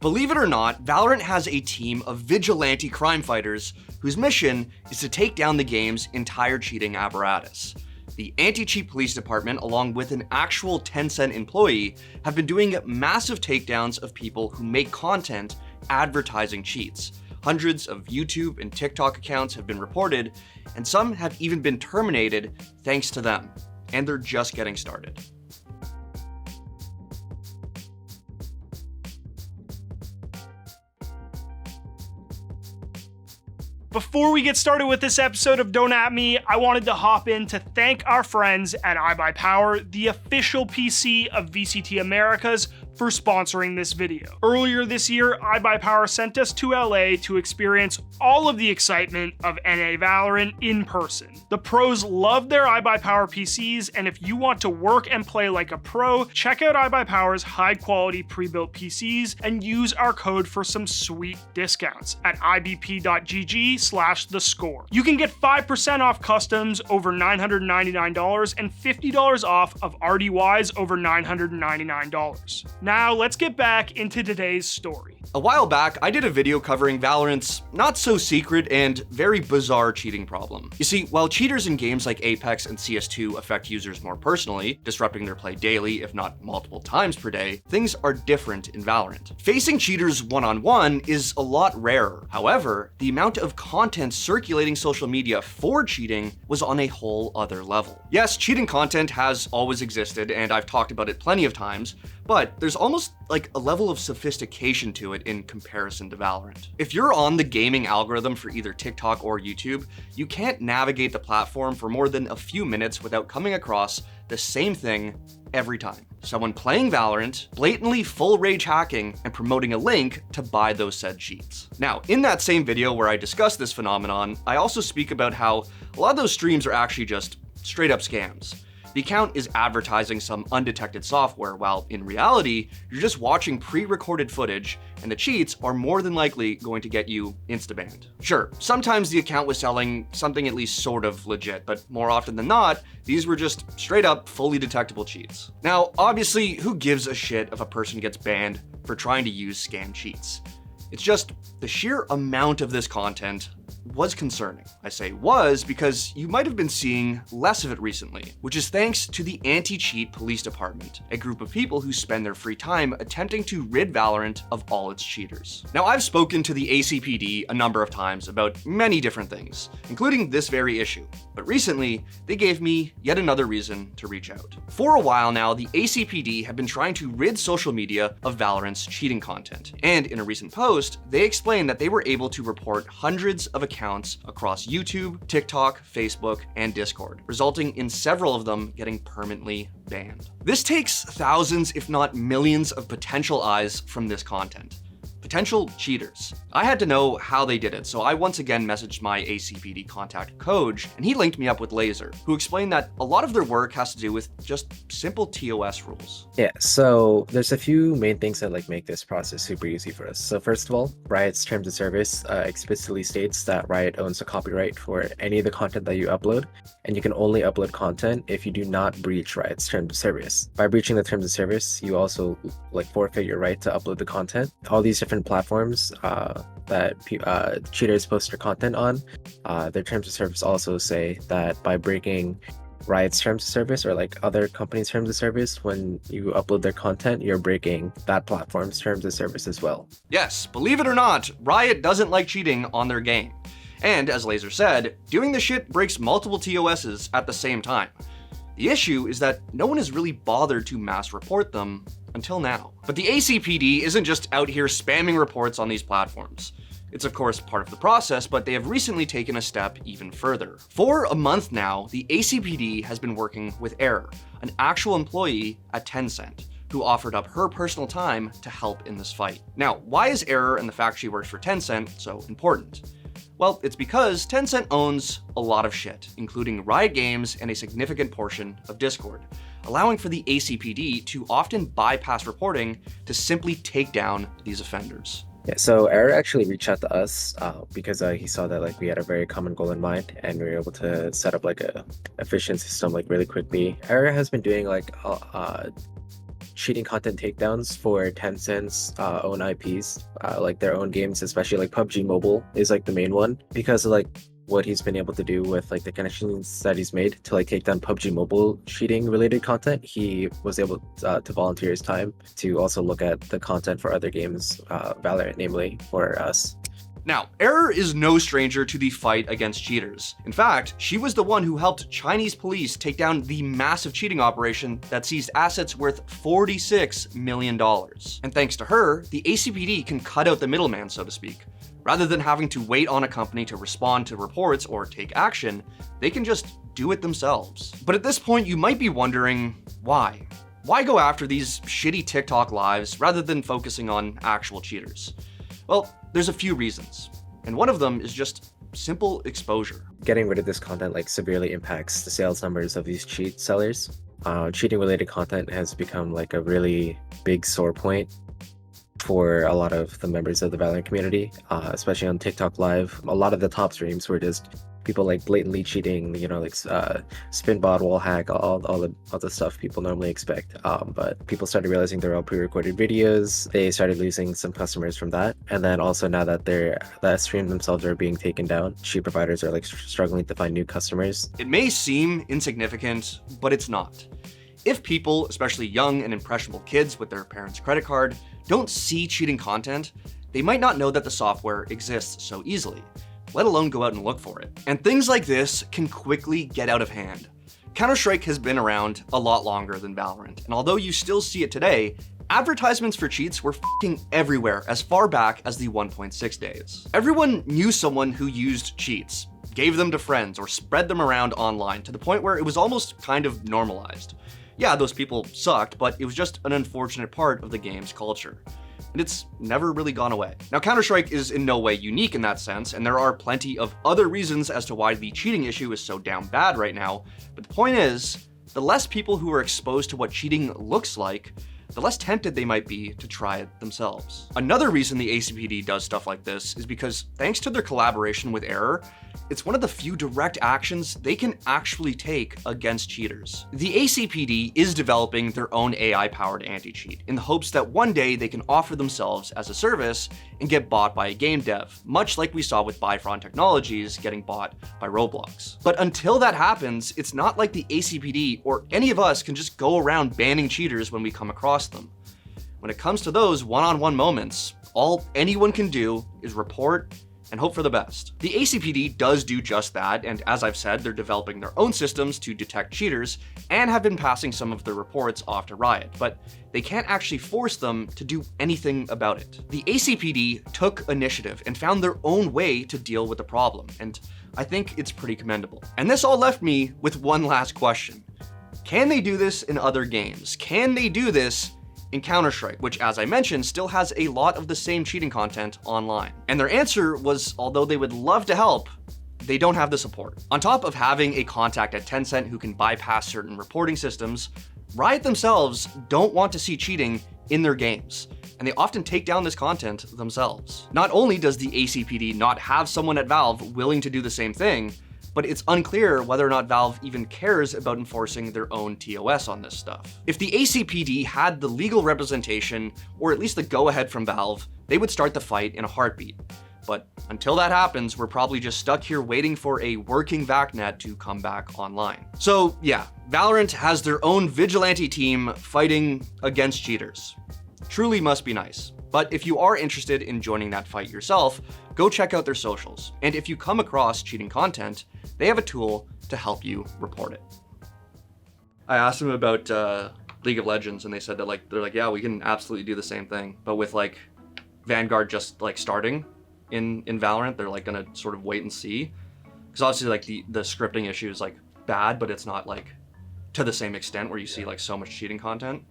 Believe it or not, Valorant has a team of vigilante crime fighters whose mission is to take down the game's entire cheating apparatus. The anti-cheat police department, along with an actual Tencent employee, have been doing massive takedowns of people who make content advertising cheats. Hundreds of YouTube and TikTok accounts have been reported, and some have even been terminated thanks to them. And they're just getting started. Before we get started with this episode of Don't At Me, I wanted to hop in to thank our friends at iBuyPower, the official PC of VCT Americas, for sponsoring this video. Earlier this year, iBuyPower sent us to LA to experience all of the excitement of NA Valorant in person. The pros love their iBuyPower PCs, and if you want to work and play like a pro, check out iBuyPower's high-quality pre-built PCs and use our code for some sweet discounts at ibp.gg/theScore. You can get 5% off customs over $999 and $50 off of RDYs over $999. Now, let's get back into today's story. A while back, I did a video covering Valorant's not-so-secret and very bizarre cheating problem. You see, while cheaters in games like Apex and CS2 affect users more personally, disrupting their play daily, if not multiple times per day, things are different in Valorant. Facing cheaters one-on-one is a lot rarer. However, the amount of content circulating social media for cheating was on a whole other level. Yes, cheating content has always existed, and I've talked about it plenty of times, but there's almost like a level of sophistication to it in comparison to Valorant. If you're on the gaming algorithm for either TikTok or YouTube, you can't navigate the platform for more than a few minutes without coming across the same thing every time. Someone playing Valorant, blatantly full rage hacking, and promoting a link to buy those said cheats. Now, in that same video where I discuss this phenomenon, I also speak about how a lot of those streams are actually just straight up scams. The account is advertising some undetected software, while in reality, you're just watching pre-recorded footage, and the cheats are more than likely going to get you insta-banned. Sure, sometimes the account was selling something at least sort of legit, but more often than not, these were just straight up fully detectable cheats. Now, obviously, who gives a shit if a person gets banned for trying to use scam cheats? It's just the sheer amount of this content was concerning. I say was because you might have been seeing less of it recently, which is thanks to the anti-cheat police department, a group of people who spend their free time attempting to rid Valorant of all its cheaters. Now, I've spoken to the ACPD a number of times about many different things, including this very issue, but recently they gave me yet another reason to reach out. For a while now, the ACPD have been trying to rid social media of Valorant's cheating content, and in a recent post, they explained that they were able to report hundreds of accounts across YouTube, TikTok, Facebook, and Discord, resulting in several of them getting permanently banned. This takes thousands, if not millions, of potential eyes from this content. Potential cheaters. I had to know how they did it, so I once again messaged my ACPD contact, Coach, and he linked me up with Laser, who explained that a lot of their work has to do with just simple TOS rules. Yeah, so there's a few main things that make this process super easy for us. So first of all, Riot's terms of service explicitly states that Riot owns the copyright for any of the content that you upload, and you can only upload content if you do not breach Riot's terms of service. By breaching the terms of service, you also forfeit your right to upload the content. All these different platforms that cheaters post their content on, their terms of service also say that by breaking Riot's terms of service or other companies' terms of service, when you upload their content, you're breaking that platform's terms of service as well. Yes, believe it or not, Riot doesn't like cheating on their game. And as Laser said, doing this shit breaks multiple TOSs at the same time. The issue is that no one has really bothered to mass report them until now. But the ACPD isn't just out here spamming reports on these platforms. It's of course part of the process, but they have recently taken a step even further. For a month now, the ACPD has been working with Error, an actual employee at Tencent, who offered up her personal time to help in this fight. Now, why is Error and the fact she works for Tencent so important? Well, it's because Tencent owns a lot of shit, including Riot Games and a significant portion of Discord, allowing for the ACPD to often bypass reporting to simply take down these offenders. Yeah, so Error actually reached out to us because he saw that we had a very common goal in mind, and we were able to set up a efficient system really quickly. Error has been doing cheating content takedowns for Tencent's own IPs, like their own games, especially like PUBG Mobile is like the main one because of like what he's been able to do with like the connections that he's made to like take down PUBG Mobile cheating related content. He was able to volunteer his time to also look at the content for other games, Valorant namely, for us. Now, Error is no stranger to the fight against cheaters. In fact, she was the one who helped Chinese police take down the massive cheating operation that seized assets worth $46 million. And thanks to her, the ACPD can cut out the middleman, so to speak. Rather than having to wait on a company to respond to reports or take action, they can just do it themselves. But at this point, you might be wondering, why? Why go after these shitty TikTok lives rather than focusing on actual cheaters? Well, there's a few reasons, and one of them is just simple exposure. Getting rid of this content like severely impacts the sales numbers of these cheat sellers. Cheating related content has become like a really big sore point for a lot of the members of the Valorant community, especially on TikTok Live. A lot of the top streams were just people like blatantly cheating, you know, like spin bot, wall hack, all the stuff people normally expect. But people started realizing they're all pre-recorded videos. They started losing some customers from that. And then also now that that stream themselves are being taken down, cheat providers are like struggling to find new customers. It may seem insignificant, but it's not. If people, especially young and impressionable kids with their parents' credit card, don't see cheating content, they might not know that the software exists so easily, let alone go out and look for it. And things like this can quickly get out of hand. Counter-Strike has been around a lot longer than Valorant, and although you still see it today, advertisements for cheats were f***ing everywhere as far back as the 1.6 days. Everyone knew someone who used cheats, gave them to friends, or spread them around online to the point where it was almost kind of normalized. Yeah, those people sucked, but it was just an unfortunate part of the game's culture. And it's never really gone away. Now, Counter-Strike is in no way unique in that sense, and there are plenty of other reasons as to why the cheating issue is so down bad right now. But the point is, the less people who are exposed to what cheating looks like, the less tempted they might be to try it themselves. Another reason the ACPD does stuff like this is because thanks to their collaboration with Error, it's one of the few direct actions they can actually take against cheaters. The ACPD is developing their own AI-powered anti-cheat in the hopes that one day they can offer themselves as a service and get bought by a game dev, much like we saw with Bifron Technologies getting bought by Roblox. But until that happens, it's not like the ACPD or any of us can just go around banning cheaters when we come across them. When it comes to those one-on-one moments, all anyone can do is report and hope for the best. The ACPD does do just that, and as I've said, they're developing their own systems to detect cheaters and have been passing some of their reports off to Riot, but they can't actually force them to do anything about it. The ACPD took initiative and found their own way to deal with the problem, and I think it's pretty commendable. And this all left me with one last question. Can they do this in other games? Can they do this in Counter-Strike, which, as I mentioned, still has a lot of the same cheating content online? And their answer was, although they would love to help, they don't have the support. On top of having a contact at Tencent who can bypass certain reporting systems, Riot themselves don't want to see cheating in their games, and they often take down this content themselves. Not only does the ACPD not have someone at Valve willing to do the same thing, but it's unclear whether or not Valve even cares about enforcing their own TOS on this stuff. If the ACPD had the legal representation, or at least the go-ahead from Valve, they would start the fight in a heartbeat. But until that happens, we're probably just stuck here waiting for a working VACnet to come back online. So yeah, Valorant has their own vigilante team fighting against cheaters. Truly must be nice. But if you are interested in joining that fight yourself, go check out their socials. And if you come across cheating content, they have a tool to help you report it. I asked them about League of Legends, and they said that they're like, yeah, we can absolutely do the same thing. But with like Vanguard just like starting in Valorant, they're like gonna sort of wait and see. Because obviously like the scripting issue is like bad, but it's not like to the same extent where you see like so much cheating content.